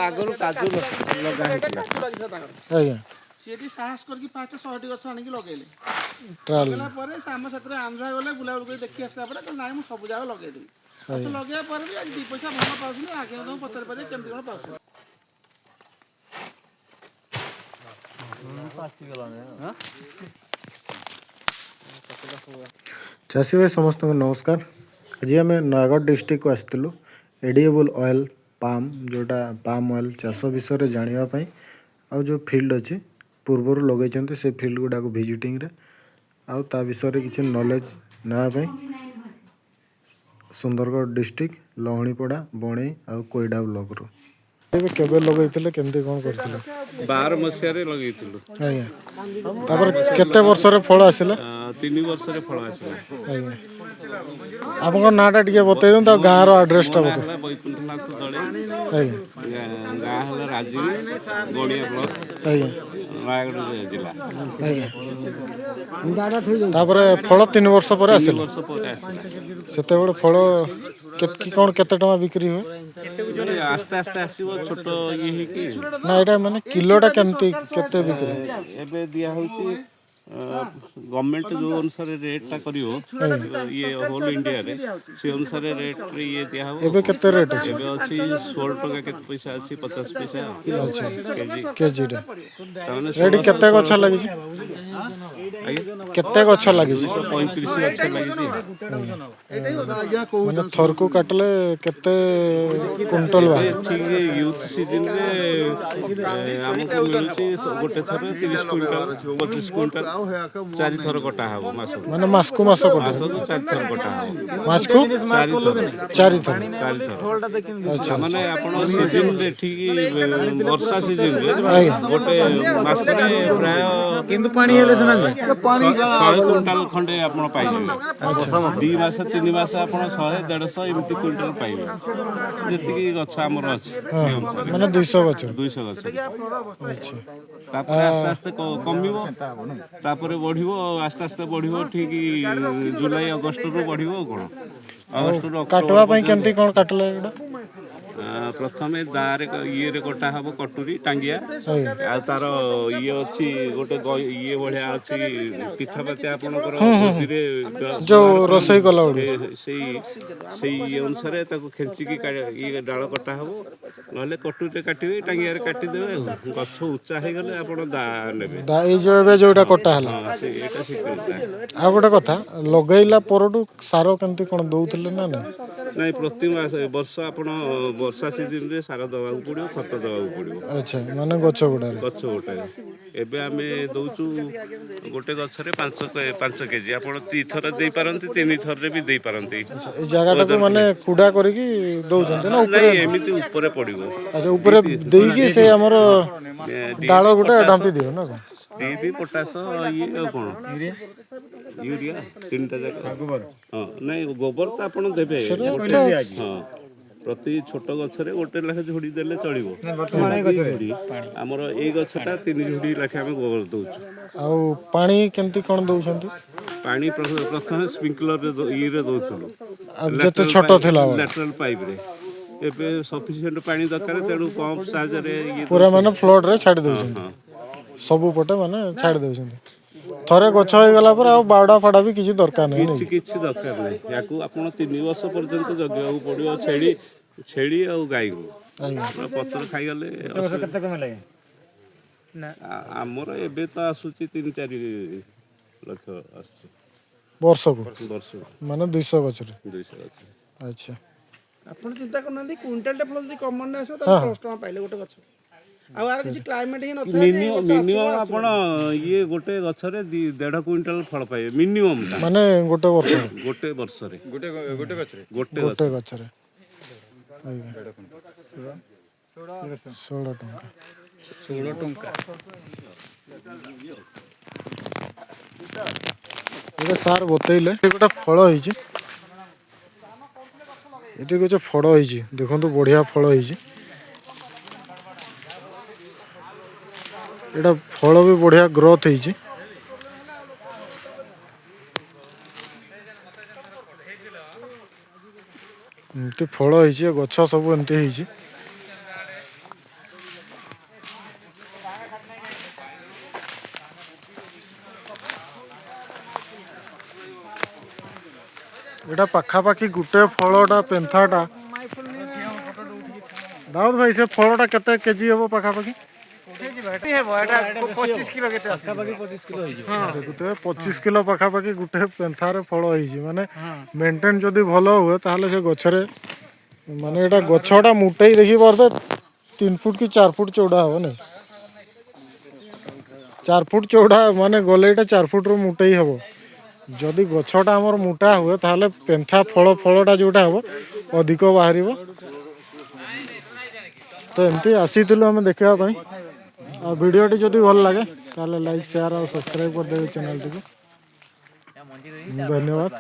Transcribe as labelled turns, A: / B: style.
A: ଆଗରୁ କାଜୁ ଲଗା
B: ଆଜ୍ଞା
C: ସେଠି ସାହସ କରିକି ଫାଷ୍ଟ 100ଟି ଗଛ ଆଣିକି ଲଗେଇଲେ
B: ଟ୍ରାଲ
C: ଲଗେଇଲା ପରେ ସେ ଆମ ସାଥିରେ ଆନ୍ଧ୍ରା ଗଲେ ବୁଲାବୁଲି କରି ଦେଖି ଆସିଲା ପରେ କହିଲେ ନାଇଁ ମୁଁ ସବୁ ଜାଗା ଲଗେଇଦେବି ଗଛ ଲଗେଇବା ପରେ ବି ଆଜି 2 ପଇସା ଭଲ ପାଉଛନ୍ତି ଆଗେ ତମକୁ ପଚାରି ପାରିବେ କେମିତି କ'ଣ ପାଉଛନ୍ତି।
B: ଚାଷୀ ଭାଇ ସମସ୍ତଙ୍କୁ ନମସ୍କାର। ଆଜି ଆମେ ନୟାଗଡ଼ ଡିଷ୍ଟ୍ରିକ୍ଟକୁ ଆସିଥିଲୁ ଏଡିଏବଲ୍ ଅଏଲ୍ ପାମ୍ ଯେଉଁଟା ପାମ୍ ଅଏଲ୍ ଚାଷ ବିଷୟରେ ଜାଣିବା ପାଇଁ ଆଉ ଯେଉଁ ଫିଲ୍ଡ ଅଛି ପୂର୍ବରୁ ଲଗେଇଛନ୍ତି ସେ ଫିଲ୍ଡ ଗୁଡ଼ାକୁ ଭିଜିଟିଂରେ ଆଉ ତା ବିଷୟରେ କିଛି ନଲେଜ୍ ନେବା ପାଇଁ ସୁନ୍ଦରଗଡ଼ ଡିଷ୍ଟ୍ରିକ୍ଟ ଲହୁଣୀପଡ଼ା ବଣେଇ ଆଉ କୋଇଡ଼ା ବ୍ଲକରୁ। ଏବେ କେବେ ଲଗେଇଥିଲେ କେମିତି କ'ଣ କରିଥିଲେ?
A: 12 ମସିହାରେ ଲଗେଇଥିଲୁ।
B: ଆଜ୍ଞା ତାପରେ କେତେ ବର୍ଷରେ ଫଳ ଆସିଲା?
A: 3 ବର୍ଷରେ ଫଳ ଆସିଲା।
B: ଆଜ୍ଞା ଆପଣଙ୍କ ନାଁଟା ଟିକେ ବତେଇ ଦିଅନ୍ତୁ ଆଉ ଗାଁର ଆଡ୍ରେସଟା
A: ମୋ ନାଁ
B: ବତେଇ।
A: ହେଲା ବୈକୁଣ୍ଠନାଥ ଦଳେ।
B: ଆଜ୍ଞା
A: ଗାଁ ହେଲା ରାଜୁଳି ଗଣିଆ ବ୍ଲକ
B: ଆଜ୍ଞା
A: ନୟାଗଡ଼ ଜିଲ୍ଲା।
B: ଆଜ୍ଞା ତାପରେ ଫଳ 3 ବର୍ଷ ପରେ
A: 3
B: ଆସିଲା।
A: ବର୍ଷ ପରେ ଆସିଲା।
B: ସେତେବେଳେ ଫଳ କ'ଣ କେତେ ଟଙ୍କା ବିକ୍ରି ହୁଏ?
A: ଆସ୍ତେ ଆସ୍ତେ ଆସିବ ଛୋଟ ଇଏ ହେଇକି।
B: ନା ଏଇଟା ମାନେ କିଲୋଟା କେମିତି କେତେ ବିକ୍ରି?
A: ଏବେ ଦିଆ ହେଉଛି ଗଭର୍ଣ୍ଣମେଣ୍ଟ ଯେଉଁ ଅନୁସାରେ ରେଟ୍ଟା କରିବ ଇଏ ହୋଲ୍ ଇଣ୍ଡିଆରେ ସେ ଅନୁସାରେ ରେଟ୍ରେ ଇଏ ଦିଆହେବ।
B: ଏବେ କେତେ ରେଟ୍ ଅଛି?
A: ଏବେ ଅଛି 16 ଟଙ୍କା କେତେ ପଇସା ଅଛି 50 ପଇସା କେଜି।
B: କେଜିରେ
A: ତାମାନେ
B: ଏଠି କେତେ ଗଛ ଲାଗିଛି?
A: ଆଜ୍ଞା
B: କେତେ ଗଛ ଲାଗିଛି?
A: 235 ଗଛ ଲାଗିଛି।
B: ମାନେ ଥରକୁ କାଟିଲେ କେତେ କୁଇଣ୍ଟାଲ ବାହାରେ?
A: ଠିକ୍ ୟୁଥ୍ ସିଜନରେ ଆମକୁ ମିଳୁଛି ଗୋଟେ ଥର 30 କୁଇଣ୍ଟାଲ 25 କୁଇଣ୍ଟାଲ 4 ଥର କଟା ହେବ ମାସକୁ।
B: ମାନେ ମାସକୁ ମାସ କଟା
A: ମାସକୁ 4 ଥର କଟା ହେବ।
B: ମାସକୁ 4 ଥର।
A: 4 ଥର। ମାନେ ଆପଣ ସିଜନରେ ଠିକ୍ ବର୍ଷା ସିଜନରେ ଗୋଟେ ମାସରେ ପ୍ରାୟ କିନ୍ତୁ ପାଣି ହେଲେ ସିନା 100 କୁଇଣ୍ଟାଲ ଖଣ୍ଡେ ଆପଣ ପାଇଯିବେ। 2 ମାସ 3 ମାସ ଆପଣ 100 150 ଏମିତି କୁଇଣ୍ଟାଲ ପାଇବେ ଯେତିକି ଗଛ ଆମର ଅଛି ସେ ଅନୁସାରେ।
B: ମାନେ 200 ଗଛ।
A: 200 ଗଛ। ତାପରେ ଆସ୍ତେ ଆସ୍ତେ କମିବ ତାପରେ ବଢ଼ିବ ଆସ୍ତେ ଆସ୍ତେ ବଢ଼ିବ ଠିକ୍ ଜୁଲାଇ ଅଗଷ୍ଟରୁ ବଢ଼ିବ ଆଉ କ'ଣ। ଅଗଷ୍ଟରୁ
B: କାଟିବା
A: ଅକ୍ଟୋବର
B: ପାଇଁ କେମିତି
A: ପର୍ଯ୍ୟନ୍ତ
B: କ'ଣ କାଟିଲେ ଏଗୁଡ଼ା?
A: ପ୍ରଥମେ ଦାଆରେ ଇଏରେ କଟା ହେବ କଟୁରୀ ଟାଙ୍ଗିଆ ଆଉ ତାର ଇଏ ଅଛି ଗୋଟେ ଇଏ ଭଳିଆ ଅଛି ପିଠାପାତିଆ ଆପଣଙ୍କର ଭୋଜିରେ
B: ଯୋଉ
A: ବ୍ୟବହାର
B: ରୋଷେଇ
A: କରନ୍ତି।
B: କଲାବେଳେ
A: ସେଇ ଇଏ ଅନୁସାରେ ତାକୁ ଖେଞ୍ଚିକି ଇଏ ଡାଳ କଟା ହେବ ନହେଲେ କଟୁରୀରେ କାଟିବେ ଟାଙ୍ଗିଆରେ କାଟିଦେବେ ଆଉ। ଗଛ ଉଚ୍ଚା ହେଇଗଲେ ଆପଣ ଦାଆ ନେବେ।
B: ଏଇ ଯୋଉ ଏବେ ଯୋଉଟା କଟା ହେଲା।
A: ଏଇଟା ଶିଖିବା।
B: ଆଉ ଗୋଟେ କଥା ଲଗେଇଲା ପରଠୁ ସାର କେମିତି କ'ଣ ଦଉଥିଲେ ନା ନାଇଁ?
A: ନାଇଁ ପ୍ରତି ବର୍ଷ ଆପଣ ବର୍ଷା ସିଜନରେ ସାର ଦେବାକୁ ପଡ଼ିବ ଖତ ଦେବାକୁ ପଡ଼ିବ।
B: ଆଚ୍ଛା ମାନେ ଗଛ ଗୁଡ଼ାରେ
A: ଗଛ ଗୋଟେ ଏବେ ଆମେ ଦଉଛୁ ଗୋଟେ ଗଛରେ 5 କେଜି ଆପଣ 2 ଥର ଦେଇପାରନ୍ତି 3 ଥରରେ ବି ଦେଇପାରନ୍ତି।
B: ଏଇ ଜାଗାଟାକୁ ମାନେ କୁଡ଼ା କରିକି ଦଉଛନ୍ତି ନା ଉପରେ?
A: ନାଇଁ ଏମିତି ଉପରେ ପଡ଼ିବ।
B: ଆଚ୍ଛା ଉପରେ ଦେଇକି ସେ ଆମର ଡାଳ ଗୋଟେ ଢାମ୍ପି ଦିଅ ନା କ'ଣ?
A: DAP ପଟାସ ଇଏ ଆଉ କ'ଣ ୟୁରିଆ 3ଟା ଯାକ। ହଁ ନାଇଁ ଗୋବର ତ ଆପଣ ଦେବେ। ହଁ ପ୍ରତି ଛୋଟ ଗଛରେ ଗୋଟେ ଲେଖା ଝୁଡ଼ି ଦେଲେ ଚଳିବ। ଆମର ଏଇ ଗଛଟା 3 ଝୁଡ଼ି ଲେଖା ଆମେ ଗୋବର ଦେଉଛୁ।
B: ଆଉ ପାଣି କେମିତି କ'ଣ ଦଉଛନ୍ତି?
A: ପାଣି ପ୍ରଥମେ ସ୍ପ୍ରିଙ୍କଲରରେ ଇଏରେ ଦେଉଥିଲୁ
B: ଆଉ ଯେତେ ଛୋଟ ଥିଲା
A: ଲ୍ୟାଟରାଲ ପାଇପ୍ରେ। ଏବେ ସଫିସିଏଣ୍ଟ ପାଣି ଦରକାର ତେଣୁ ପମ୍ପ ସାହାଯ୍ୟରେ
B: ପୁରା ମାନେ ଫ୍ଲୋରରେ ଛାଡ଼ି ଦେଉଛନ୍ତି।
A: ହଁ
B: ସବୁ ପଟେ ମାନେ ଛାଡ଼ି ଦେଉଛନ୍ତି। ଥରେ ଗଛ ହେଇଗଲା ପରେ ଆଉ ବାଡ଼ା ଫାଡ଼ା ବି କିଛି ଦରକାର ନାହିଁ।
A: କିଛି ଦରକାର ନାହିଁ। ୟାକୁ ଆପଣ 3 ବର୍ଷ ପର୍ଯ୍ୟନ୍ତ ଜଗିବାକୁ ପଡ଼ିବ ଛେଳି ଆଉ ଗାଈକୁ। ପତ୍ର ଖାଇଗଲେ ଆମର ଏବେ ତ ଆସୁଛି 3-4 ଲକ୍ଷ ଆସୁଛି
B: ବର୍ଷକୁ
A: ବର୍ଷକୁ
B: ମାନେ 200 ଗଛରେ।
A: 200 ଗଛ।
B: ଆଚ୍ଛା
C: ଆପଣ ଚିନ୍ତା କରୁନାହାନ୍ତି କୁଇଣ୍ଟାଲଟେ ଫଳ ଯଦି କମନରେ ଆସିବ ତାହେଲେ 10 ଟଙ୍କା ପାଇଲେ ଗୋଟେ ଗଛ। ଆଉ ଆର କିଛି କ୍ଲାଇମେଟ୍ ହିଁ ନଥାଏ।
A: ମିନିମମ୍ ଆପଣ ଇଏ ଗୋଟେ ଗଛରେ 1.5 କୁଇଣ୍ଟାଲ ଫଳ ପାଇବେ ମିନିମମ୍ଟା
B: ମାନେ ଗୋଟେ ବର୍ଷରେ
A: ଗୋଟେ ବର୍ଷରେ ଗୋଟେ ଗଛରେ
B: ଗୋଟେ ଗଛରେ। ଆଜ୍ଞା 16 ଟଙ୍କା। ଏଇଟା ସାର୍ ବତେଇଲେ ଗୋଟେ ଫଳ ହେଇଛି। ଏଠି କିଛି ଫଳ ହେଇଛି ଦେଖନ୍ତୁ ବଢ଼ିଆ ଫଳ ହେଇଛି। ଏଇଟା ଫଳ ବି ବଢ଼ିଆ ଗ୍ରୋଥ୍ ହେଇଛି। ଏମିତି ଫଳ ହେଇଛି ଗଛ ସବୁ ଏମିତି ହେଇଛି। ଏଇଟା ପାଖାପାଖି ଗୋଟେ ଫଳଟା ପେନ୍ଥାଟା ଦାଉଦ ଭାଇ ସେ ଫଳଟା କେତେ କେଜି ହେବ ପାଖାପାଖି?
D: 25 କିଲୋ କେତେ ଆସିବ?
B: 25 କିଲୋ ପାଖାପାଖି ଗୋଟେ ପେନ୍ଥାରେ ଫଳ ହେଇଛି। ମାନେ ମେଣ୍ଟେନ୍ ଯଦି ଭଲ ହୁଏ ତାହେଲେ ସେ ଗଛରେ ମାନେ ଏଇଟା ଗଛଟା ମୁଟେଇ ଦେଖି ପାରୁଥିବେ 3 ଫୁଟ କି 4 ଫୁଟ ଚଉଡ଼ା ହେବ ନାଇଁ। 4 ଫୁଟ ଚଉଡ଼ା ମାନେ ଗଲେ ଏଇଟା 4 ଫୁଟରୁ ମୁଟେଇ ହେବ। ଯଦି ଗଛଟା ଆମର ମୋଟା ହୁଏ ତାହେଲେ ପେନ୍ଥା ଫଳଟା ଯେଉଁଟା ହେବ ଅଧିକ ବାହାରିବ। ତ ଏମିତି ଆସିଥିଲୁ ଆମେ ଦେଖିବା ପାଇଁ। ଆଉ ଭିଡ଼ିଓଟି ଯଦି ଭଲ ଲାଗେ ତାହେଲେ ଲାଇକ୍ ସେୟାର ଆଉ ସବସ୍କ୍ରାଇବ୍ କରିଦେବେ ଚ୍ୟାନେଲଟିକୁ। ଧନ୍ୟବାଦ।